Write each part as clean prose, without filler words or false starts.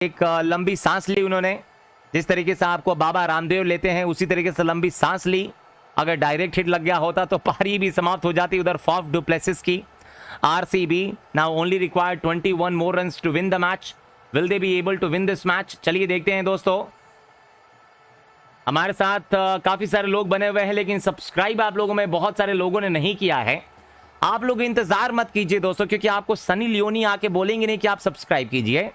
एक लंबी सांस ली उन्होंने। जिस तरीके से आपको बाबा रामदेव लेते हैं उसी तरीके से लंबी सांस ली। अगर डायरेक्ट हिट लग गया होता तो पारी भी समाप्त हो जाती उधर फाफ डु प्लेसिस की। RCB now only required 21 more runs to win the match. Will they be able to win this match? चलिए देखते हैं दोस्तों। हमारे साथ काफी सारे लोग बने हुए हैं, लेकिन सब्सक्राइब आप लोगों में बहुत सारे लोगों ने नहीं किया है। आप लोग इंतजार मत कीजिए दोस्तों, क्योंकि आपको सनी लियोनी आके बोलेंगे नहीं कि आप सब्सक्राइब कीजिए।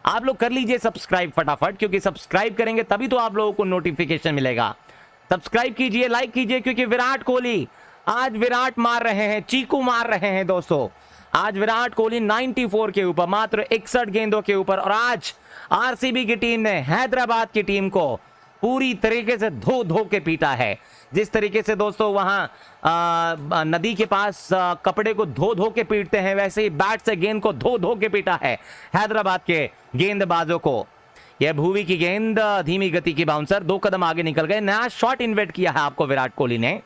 आप लोग कर लीजिए सब्सक्राइब फटाफट, क्योंकि सब्सक्राइब करेंगे तभी तो आप लोगों को नोटिफिकेशन मिलेगा। सब्सक्राइब कीजिए, लाइक कीजिए, क्योंकि विराट कोहली आज विराट मार रहे हैं, चीकू मार रहे हैं दोस्तों। आज विराट कोहली 94 के ऊपर, मात्र 61 गेंदों के ऊपर। और आज आरसीबी की टीम ने हैदराबाद की टीम को पूरी तरीके से धो धो के पीटा है। जिस तरीके से दोस्तों वहां नदी के पास कपड़े को धो धो के पीटते हैं, वैसे ही बैट से गेंद को धो धो के पीटा है हैदराबाद के गेंदबाजों को। यह भुवी की गेंद, धीमी गति की बाउंसर, 2 कदम आगे निकल गए। नया शॉट इन्वेंट किया है आपको विराट कोहली ने।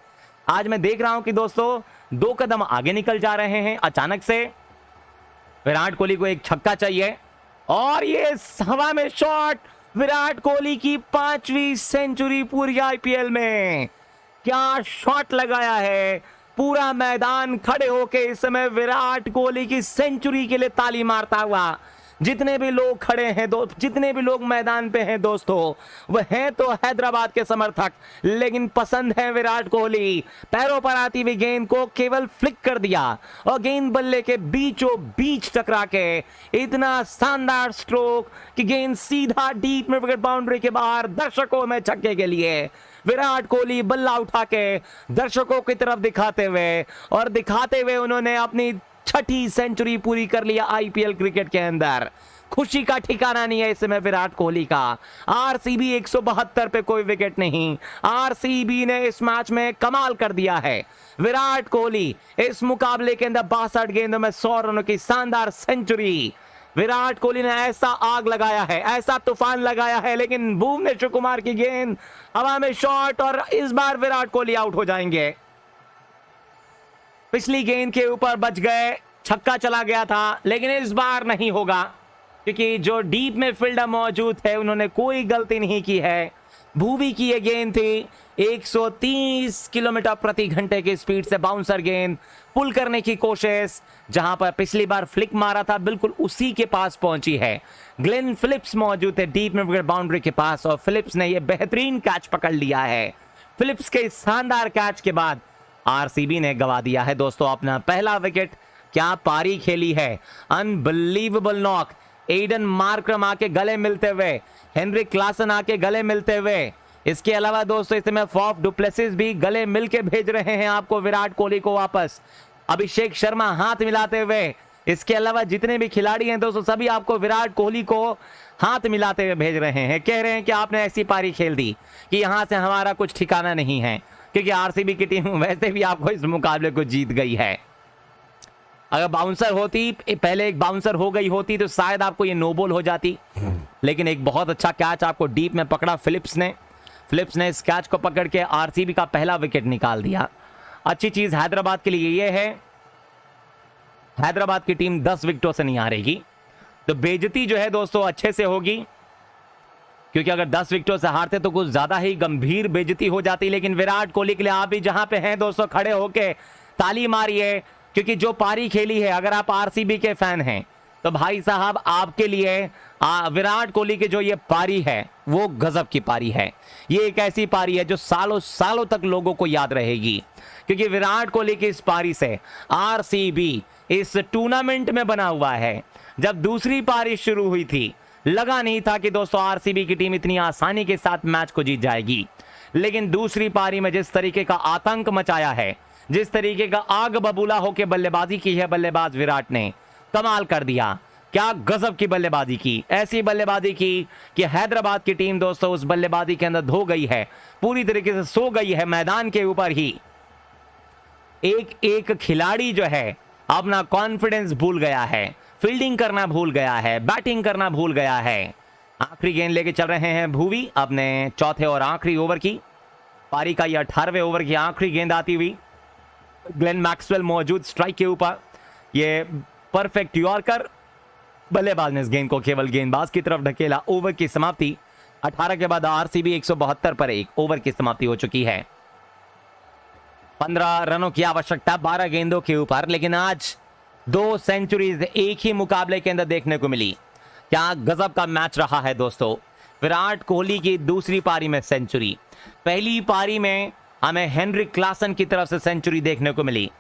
आज मैं देख रहा हूं कि दोस्तों 2 कदम आगे निकल जा रहे हैं। अचानक से विराट कोहली को एक छक्का चाहिए और ये हवा में शॉट। विराट कोहली की 5वीं सेंचुरी पूरी आईपीएल में। क्या शॉट लगाया है! पूरा मैदान खड़े होके इस समय विराट कोहली की सेंचुरी के लिए ताली मारता हुआ। जितने भी लोग खड़े हैं जितने भी लोग मैदान पे हैं दोस्तों, वह हैं तो हैदराबाद के समर्थक, लेकिन पसंद है विराट कोहली। पैरों पर आती हुई गेंद को केवल फ्लिक कर दिया और गेंद बल्ले के बीचों बीच टकरा के इतना शानदार स्ट्रोक कि गेंद सीधा डीप में विकेट बाउंड्री के बाहर, दर्शकों में छक्के के लिए। विराट कोहली बल्ला उठा के दर्शकों की तरफ दिखाते हुए उन्होंने अपनी 6ठी सेंचुरी पूरी कर लिया आईपीएल क्रिकेट के अंदर। खुशी का ठिकाना नहीं है इस समय विराट कोहली का। आरसीबी 172 पे कोई विकेट नहीं। आरसीबी ने इस मैच में कमाल कर दिया है। विराट कोहली इस मुकाबले के अंदर 62 गेंदों में 100 रनों की शानदार सेंचुरी। विराट कोहली ने ऐसा आग लगाया है, ऐसा तूफान लगाया है, लेकिन भुवनेश्वर कुमार की गेंद हवा में शॉट और इस बार विराट कोहली आउट हो जाएंगे। पिछली गेंद के ऊपर बच गए, छक्का चला गया था, लेकिन इस बार नहीं होगा, क्योंकि जो डीप में फील्डर मौजूद है उन्होंने कोई गलती नहीं की है। भुवी की यह गेंद थी, 130 किलोमीटर प्रति घंटे की स्पीड से बाउंसर गेंद, पुल करने की कोशिश। जहां पर पिछली बार फ्लिक मारा था बिल्कुल उसी के पास पहुंची है। ग्लेन फिलिप्स मौजूद है डीप में विकेट बाउंड्री के पास और फिलिप्स ने यह बेहतरीन कैच पकड़ लिया है। फिलिप्स के शानदार कैच के बाद आरसीबी ने गवा दिया है दोस्तों अपना पहला विकेट। क्या पारी खेली है! Unbelievable knock. एडन मार्करम आके गले मिलते हुए, हेनरिक क्लासन आके गले मिलते हुए। इसके अलावा दोस्तों इस समय फाफ डु प्लेसिस भी गले मिलके भेज रहे हैं आपको विराट कोहली को वापस। अभिषेक शर्मा हाथ मिलाते हुए। इसके अलावा जितने भी खिलाड़ी हैं दोस्तों सभी आपको विराट कोहली को हाथ मिलाते हुए भेज रहे हैं। कह रहे हैं कि आपने ऐसी पारी खेल दी कि यहां से हमारा कुछ ठिकाना नहीं है, क्योंकि आरसीबी की टीम वैसे भी आपको इस मुकाबले को जीत गई है। अगर बाउंसर होती, पहले एक बाउंसर हो गई होती तो शायद आपको ये नो बॉल हो जाती, लेकिन एक बहुत अच्छा कैच आपको डीप में पकड़ा फिलिप्स ने इस कैच को पकड़ के आरसीबी का पहला विकेट निकाल दिया। अच्छी चीज हैदराबाद के लिए यह है, हैदराबाद की टीम 10 विकेटों से नहीं हारेगी, तो बेइज्जती जो है दोस्तों अच्छे से होगी, क्योंकि अगर 10 विकेटों से हारते तो कुछ ज्यादा ही गंभीर बेइज्जती हो जाती। लेकिन विराट कोहली के लिए आप भी जहां पे हैं दोस्तों खड़े होके ताली मारिए, क्योंकि जो पारी खेली है, अगर आप आरसीबी के फैन हैं तो भाई साहब आपके लिए विराट कोहली की जो ये पारी है वो गजब की पारी है। ये एक ऐसी पारी है जो सालों सालों तक लोगों को याद रहेगी, क्योंकि विराट कोहली की इस पारी से आरसीबी इस टूर्नामेंट में बना हुआ है। जब दूसरी पारी शुरू हुई थी लगा नहीं था कि दोस्तों आरसीबी की टीम इतनी आसानी के साथ मैच को जीत जाएगी, लेकिन दूसरी पारी में जिस तरीके का आतंक मचाया है, जिस तरीके का आग बबूला होकर बल्लेबाजी की है बल्लेबाज विराट ने, कमाल कर दिया। क्या गजब की बल्लेबाजी की, ऐसी बल्लेबाजी की कि हैदराबाद की टीम दोस्तों उस बल्लेबाजी के अंदर धो गई है, पूरी तरीके से सो गई है मैदान के ऊपर ही। एक एक खिलाड़ी जो है अपना कॉन्फिडेंस भूल गया है, फील्डिंग करना भूल गया है, बैटिंग करना भूल गया है। आखिरी गेंद लेके चल रहे हैं भुवी अपने चौथे और आखिरी ओवर की। पारी का यह 18वें ओवर की आखिरी गेंद आती हुई। ग्लेन मैक्सवेल मौजूद स्ट्राइक के ऊपर, ये परफेक्ट यॉर्कर बल्लेबाज ने इस गेंद को केवल गेंदबाज की तरफ ढकेला। ओवर की समाप्ति 18 के बाद आरसीबी 172 पर 1 ओवर की समाप्ति हो चुकी है। 15 रनों की आवश्यकता 12 गेंदों के ऊपर, लेकिन आज 2 सेंचुरीज एक ही मुकाबले के अंदर देखने को मिली। क्या गजब का मैच रहा है दोस्तों। विराट कोहली की दूसरी पारी में सेंचुरी, पहली पारी में हमें हेनरिक क्लासन की तरफ से सेंचुरी देखने को मिली।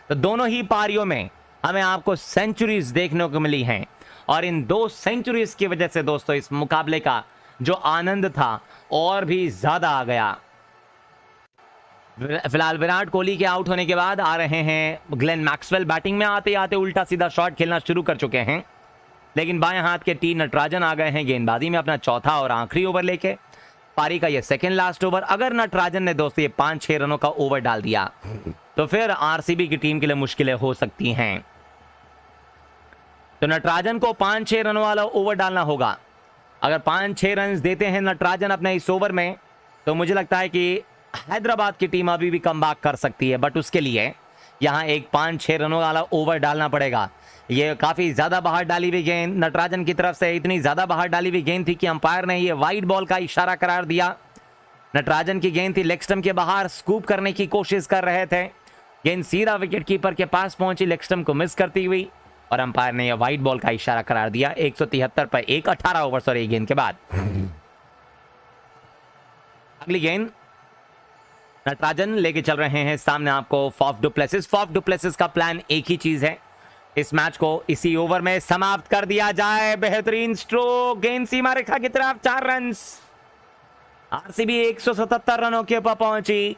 तो दोनों ही पारियों में हमें आपको सेंचुरीज देखने को मिली हैं, और इन 2 सेंचुरीज की वजह से दोस्तों इस मुकाबले का जो आनंद था और भी ज्यादा आ गया। फिलहाल विराट कोहली के आउट होने के बाद आ रहे हैं ग्लेन मैक्सवेल। बैटिंग में आते आते उल्टा सीधा शॉट खेलना शुरू कर चुके हैं, लेकिन बाएं हाथ के टी नटराजन आ गए हैं गेंदबाजी में अपना चौथा और आखिरी ओवर लेके। पारी का ये सेकंड लास्ट ओवर। अगर नटराजन ने दोस्तों ये 5-6 रनों का ओवर डाल दिया तो फिर आरसीबी की टीम के लिए मुश्किलें हो सकती हैं। तो नटराजन को 5-6 रनों वाला ओवर डालना होगा। अगर 5-6 रन देते हैं नटराजन अपने इस ओवर में, तो मुझे लगता है कि हैदराबाद की टीम अभी भी कमबैक कर सकती है। बट उसके लिए यहां एक 5-6 रनों वाला ओवर डालना पड़ेगा। ये काफी ज्यादा बाहर डाली हुई गेंद नटराजन की तरफ से, इतनी ज्यादा बाहर डाली हुई गेंद थी कि अंपायर ने ये वाइड बॉल का इशारा करार दिया। नटराजन की गेंद थी लेग स्टंप के बाहर, स्कूप करने की कोशिश कर रहे थे। गेंद सीधा विकेट कीपर के पास पहुंची, लेग स्टंप को मिस करती हुई, और अंपायर ने यह वाइड बॉल का इशारा करार दिया। 173 पर 1 18 ओवर्स और 1 गेंद के बाद अगली गेंद नटराजन लेके चल रहे हैं सामने आपको Faf du Plessis. Faf du Plessis का प्लान एक ही चीज है, इस मैच को इसी ओवर में समाप्त कर दिया जाए। बेहतरीन स्ट्रोक, गेंद सीमा रेखा की तरफ, 4 रन। आरसीबी 177 रनों के ऊपर पहुंची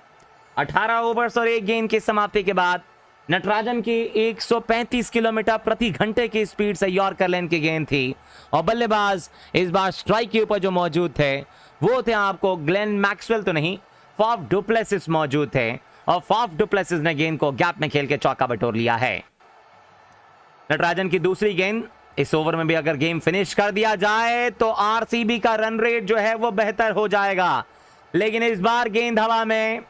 18 ओवर्स और 1 गेंद की समाप्ति के बाद। नटराजन की 135 किलोमीटर प्रति घंटे की स्पीड से यॉर्कर लेन की गेंद थी, और बल्लेबाज इस बार स्ट्राइक के ऊपर जो मौजूद थे वो थे आपको ग्लेन मैक्सवेल तो नहीं, फाफ डु प्लेसिस मौजूद थे, और फाफ डु प्लेसिस ने गेंद को गैप में खेल के चौका बटोर लिया है। नटराजन की दूसरी गेंद, इस ओवर में भी अगर गेम फिनिश कर दिया जाए तो आरसीबी का रन रेट जो है वो बेहतर हो जाएगा, लेकिन इस बार गेंद हवा में,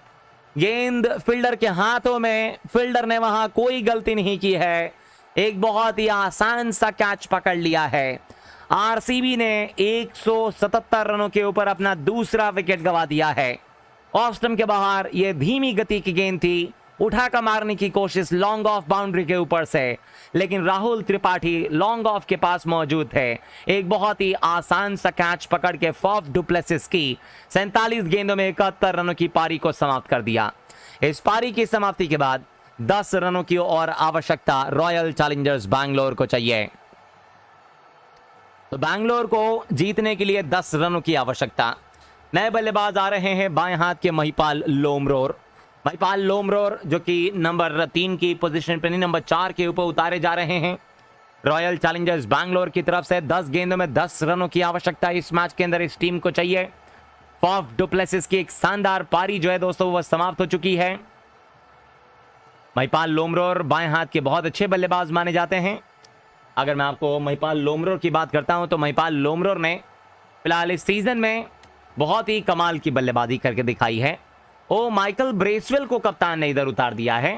गेंद फील्डर के हाथों में, फील्डर ने वहां कोई गलती नहीं की है, एक बहुत ही आसान सा कैच पकड़ लिया है। आरसीबी ने 177 रनों के ऊपर अपना दूसरा विकेट गंवा दिया है। ऑफ स्टंप के बाहर यह धीमी गति की गेंद थी, उठाकर मारने की कोशिश लॉन्ग ऑफ बाउंड्री के ऊपर से, लेकिन राहुल त्रिपाठी लॉन्ग ऑफ के पास मौजूद थे। एक बहुत ही आसान सा कैच पकड़ के फाफ डु प्लेसिस की 47 गेंदों में 71 रनों की पारी को समाप्त कर दिया। इस पारी की समाप्ति के बाद 10 रनों की और आवश्यकता रॉयल चैलेंजर्स बैंगलोर को चाहिए। तो बैंगलोर को जीतने के लिए 10 रनों की आवश्यकता। नए बल्लेबाज आ रहे हैं बाएं हाथ के महिपाल लोमरोर। महिपाल लोमरोर जो कि नंबर 3 की पोजीशन पे नहीं, नंबर 4 के ऊपर उतारे जा रहे हैं रॉयल चैलेंजर्स बैंगलोर की तरफ से। 10 गेंदों में 10 रनों की आवश्यकता इस मैच के अंदर इस टीम को चाहिए। फाफ डु प्लेसिस की एक शानदार पारी जो है दोस्तों वह समाप्त हो चुकी है। महिपाल लोमरोर बाएं हाथ के बहुत अच्छे बल्लेबाज माने जाते हैं। अगर मैं आपको महिपाल लोमरोर की बात करता हूं तो महिपाल लोमरोर ने फिलहाल इस सीजन में बहुत ही कमाल की बल्लेबाजी करके दिखाई है। ओ माइकल ब्रेसवेल को कप्तान ने इधर उतार दिया है।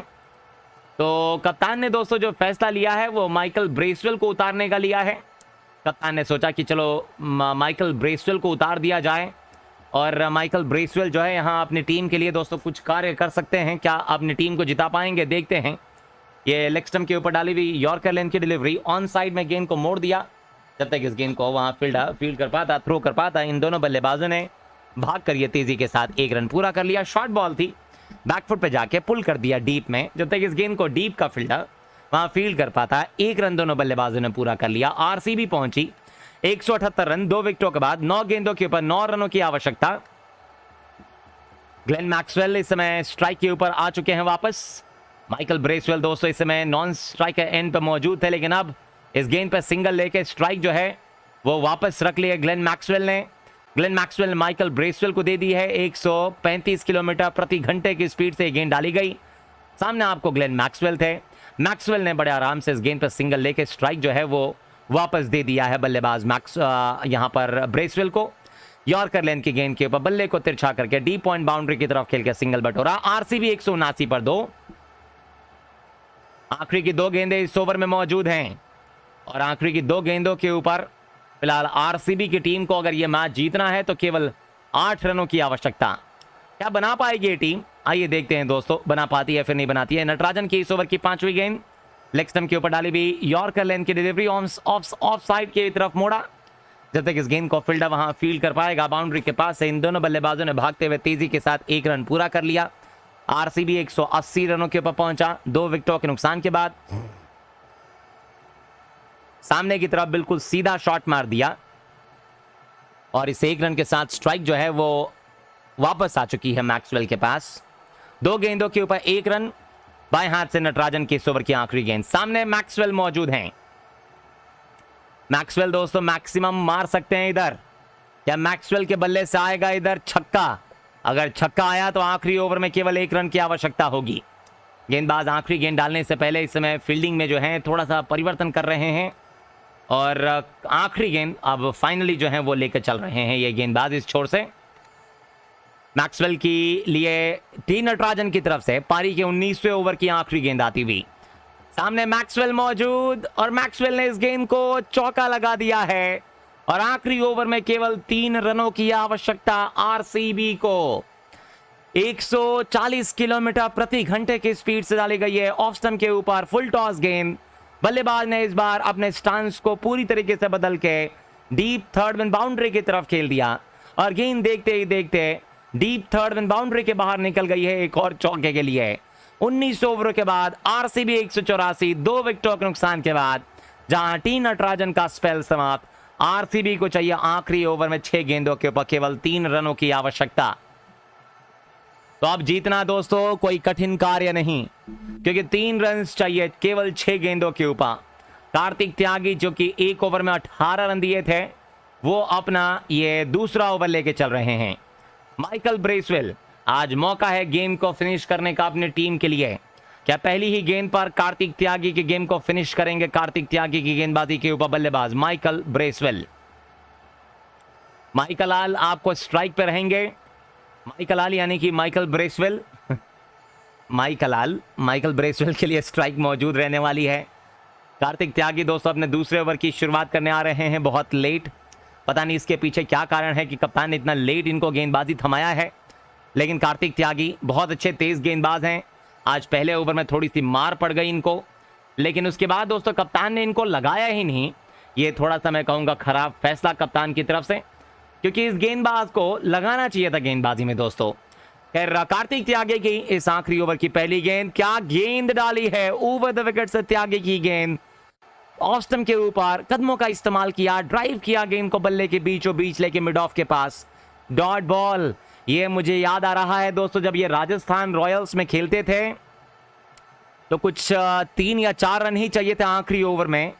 तो कप्तान ने दोस्तों जो फैसला लिया है वो माइकल ब्रेसवेल को उतारने का लिया है। कप्तान ने सोचा कि चलो माइकल ब्रेसवेल को उतार दिया जाए, और माइकल ब्रेसवेल जो है यहाँ अपनी टीम के लिए दोस्तों कुछ कार्य कर सकते हैं। क्या अपनी टीम को जिता पाएंगे, देखते हैं। ये लेग स्टंप के ऊपर डाली हुई यॉर्कर लेन की डिलीवरी, ऑन साइड में गेंद को मोड़ दिया। जब तक इस गेंद को वहां फील्ड कर पाता, थ्रो कर पाता, इन दोनों बल्लेबाजों ने भाग कर ये तेजी के साथ 1 रन पूरा कर लिया। शॉर्ट बॉल थी, बैकफुट पे जाके पुल कर दिया डीप में। जब तक इस गेंद को डीप का फील्डर वहां फील्ड कर पाता, 1 रन दोनों बल्लेबाजों ने पूरा कर लिया। आरसीबी पहुंची 178 रन 2 विकेटों के बाद। 9 गेंदों के ऊपर 9 रनों की आवश्यकता। ग्लेन मैक्सवेल इस समय स्ट्राइक के ऊपर आ चुके हैं वापस। माइकल ब्रेसवेल दोस्तों इस समय नॉन स्ट्राइक एंड पर मौजूद थे, लेकिन अब इस गेंद पर सिंगल लेके स्ट्राइक जो है वो वापस रख लिया ग्लेन मैक्सवेल ने। ग्लेन मैक्सवेल माइकल ब्रेसवेल को दे दी है। 135 किलोमीटर प्रति घंटे की स्पीड से गेंद डाली गई। सामने आपको ग्लेन मैक्सवेल थे। मैक्सवेल ने बड़े आराम से इस गेंद पर सिंगल लेके स्ट्राइक जो है वो वापस दे दिया है बल्लेबाज यहां पर ब्रेसवेल को। यॉर्कर लेन की गेंद के ऊपर बल्ले को तिरछा करके डीप पॉइंट बाउंड्री की तरफ खेल के सिंगल बटोरा। आरसीबी 179 पर 2। आखिरी की 2 गेंदें इस ओवर में मौजूद हैं। और आखिरी की 2 गेंदों के ऊपर फिलहाल आरसीबी की टीम को अगर यह मैच जीतना है तो केवल 8 रनों की आवश्यकता। क्या बना पाएगी ये टीम? आइए देखते हैं दोस्तों, बना पाती है फिर नहीं बनाती है। नटराजन की इस ओवर की 5वीं गेंद लेग स्टंप के ऊपर डाली भी, यॉर्कर लेंथ की डिलीवरी ऑफ साइड की तरफ मोड़ा। जब तक इस गेंद को फील्डर वहां फील्ड कर पाएगा बाउंड्री के पास से, इन दोनों बल्लेबाजों ने भागते हुए तेजी के साथ 1 रन पूरा कर लिया। आरसीबी 180 रनों के ऊपर पहुंचा 2 विकेटों के नुकसान के बाद। सामने की तरफ बिल्कुल सीधा शॉट मार दिया और इस 1 रन के साथ स्ट्राइक जो है वो वापस आ चुकी है मैक्सवेल के पास। 2 गेंदों के ऊपर 1 रन। बाएं हाथ से नटराजन की इस ओवर की आखिरी गेंद। सामने मैक्सवेल मौजूद हैं। मैक्सवेल दोस्तों मैक्सिमम मार सकते हैं इधर। क्या मैक्सवेल के बल्ले से आएगा इधर छक्का? अगर छक्का आया तो आखिरी ओवर में केवल 1 रन की आवश्यकता होगी। गेंदबाज आखिरी गेंद डालने से पहले इस समय फील्डिंग में जो है थोड़ा सा परिवर्तन कर रहे हैं और आखिरी गेंद अब फाइनली जो है वो लेकर चल रहे हैं ये गेंदबाज इस छोर से। मैक्सवेल की लिए टी नटराजन की तरफ से पारी के 19वें ओवर की आखिरी गेंद आती हुई। सामने मैक्सवेल मौजूद और मैक्सवेल ने इस गेंद को चौका लगा दिया है और आखिरी ओवर में केवल 3 रनों की आवश्यकता आरसीबी को। 140 किलोमीटर प्रति घंटे की स्पीड से डाली गई है ऑफ स्टंप के ऊपर फुल टॉस गेंद। बल्लेबाज ने इस बार अपने स्टांस को पूरी तरीके से बदल के डीप थर्ड मैन बाउंड्री की तरफ खेल दिया और गेंद देखते ही देखते डीप थर्ड मैन बाउंड्री के बाहर निकल गई है एक और चौके के लिए। 19 ओवरों के बाद आरसीबी 184, 2 विकेटों के नुकसान के बाद जहां टी नटराजन का स्पेल समाप्त। आरसीबी को चाहिए आखिरी ओवर में 6 गेंदों के ऊपर केवल 3 रनों की आवश्यकता। तो अब जीतना दोस्तों कोई कठिन कार्य नहीं, क्योंकि 3 रन चाहिए केवल 6 गेंदों के ऊपर। कार्तिक त्यागी जो कि 1 ओवर में 18 रन दिए थे, वो अपना ये दूसरा ओवर लेके चल रहे हैं। माइकल ब्रेसवेल, आज मौका है गेम को फिनिश करने का अपनी टीम के लिए। क्या पहली ही गेंद पर कार्तिक त्यागी की गेम को फिनिश करेंगे? कार्तिक त्यागी की गेंदबाजी के ऊपर बल्लेबाज माइकल ब्रेसवेल। माइकल लाल आपको स्ट्राइक पे रहेंगे। माइकल लाल यानी कि माइकल ब्रेसवेल माइकल ब्रेसवेल के लिए स्ट्राइक मौजूद रहने वाली है। कार्तिक त्यागी दोस्तों अपने दूसरे ओवर की शुरुआत करने आ रहे हैं बहुत लेट। पता नहीं इसके पीछे क्या कारण है कि कप्तान ने इतना लेट इनको गेंदबाजी थमाया है, लेकिन कार्तिक त्यागी बहुत अच्छे तेज गेंदबाज हैं। आज पहले ओवर में थोड़ी सी मार पड़ गई इनको, लेकिन उसके बाद दोस्तों कप्तान ने इनको लगाया ही नहीं। ये थोड़ा सा मैं कहूँगा खराब फैसला कप्तान की तरफ से, क्योंकि इस गेंदबाज को लगाना चाहिए था गेंदबाजी में दोस्तों। खैर कार्तिक त्यागी की इस आखिरी ओवर की पहली गेंद, क्या गेंद डाली है ओवर द विकेट से त्यागी की गेंद। ऑफ स्टंप के ऊपर कदमों का इस्तेमाल किया, ड्राइव किया गेंद को बल्ले के बीचों बीच लेके मिड ऑफ के पास। Dot ball. ये मुझे याद आ रहा है दोस्तों, जब ये राजस्थान रॉयल्स में खेलते थे तो कुछ 3 या 4 रन ही चाहिए थे आखिरी ओवर में।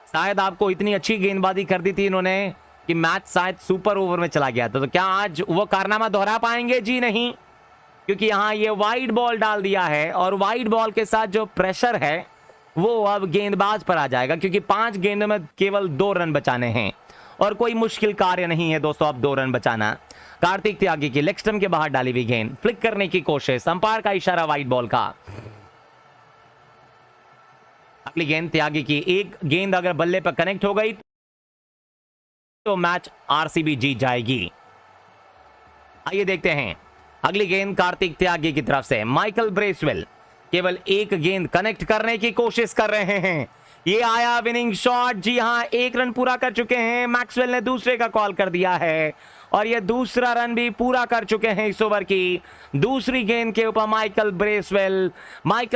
शायद आपको इतनी अच्छी गेंदबाजी कर दी थी इन्होंने कि मैच शायद सुपर ओवर में चला गया था। तो क्या आज वो कारनामा दोहरा पाएंगे? जी नहीं, क्योंकि यहाँ ये वाइड बॉल डाल दिया है और वाइड बॉल के साथ जो प्रेशर है वो अब गेंदबाज पर आ जाएगा, क्योंकि 5 गेंदों में केवल 2 रन बचाने हैं और कोई मुश्किल कार्य नहीं है दोस्तों अब 2 रन बचाना। कार्तिक त्यागी की लेग स्टंप के बाहर डाली हुई गेंद, फ्लिक करने की कोशिश, अंपायर का इशारा वाइड बॉल का। अगली गेंद त्यागी की, एक गेंद अगर बल्ले पर कनेक्ट हो गई तो मैच आरसीबी जीत जाएगी। आइए देखते हैं अगली गेंद कार्तिक त्यागी की तरफ से। माइकल ब्रेसवेल केवल एक गेंद कनेक्ट करने की कोशिश कर रहे हैं। ये आया विनिंग शॉट। जी हां, 1 रन पूरा कर चुके हैं। मैक्सवेल ने दूसरे का कॉल कर दिया है और ये दूसरा रन भी पूरा कर चुके हैं इस ओवर की। दूसरी गेंद के ऊपर माइकल ब्रेसवेल।